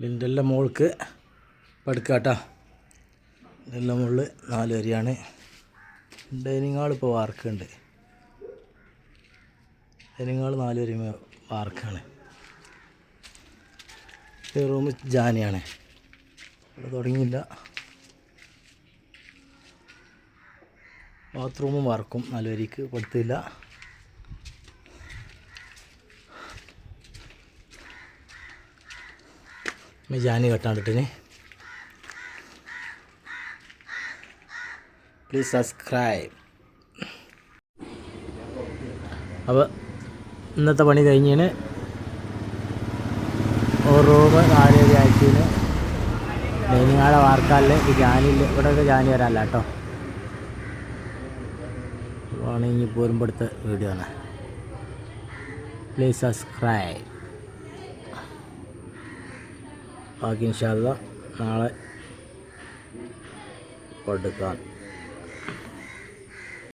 ഇതിൻ്റെ മുകൾക്ക് പടുക്കാട്ടോ. ഇതിൻ്റെ മുകളിൽ 4 വരിയാണ്. ഡൈനിങ് ഹാൾ ഇപ്പോൾ വാർക്കുണ്ട്. ഡൈനിങ് ഹാൾ 4 വരി വാർക്കാണ്. ഈ റൂം ജാനിയാണ്. ഇവിടെ തുടങ്ങിയില്ല. ബാത്റൂമും വാർക്കും 4 വരിക്ക് കൊടുത്തില്ല. ജാനി കെട്ടാണ്ടിട്ടിന്. Please subscribe. അപ്പോൾ ഇന്നത്തെ പണി കഴിഞ്ഞിന്. ഒരു റൂം 4 വരി ആക്കിന്. ഡൈനിങ് ഹാളെ വാർക്കാലിൽ ഈ ജാനിയിൽ ഇവിടെയൊക്കെ ജാനി വരാനല്ല കേട്ടോ. ആണെങ്കിൽ പോരുമ്പോഴത്തെ വീഡിയോ ആണ്. Please subscribe. ബാക്കി ഇൻഷാ അല്ലാഹ് നാളെ കൊടുക്കാം.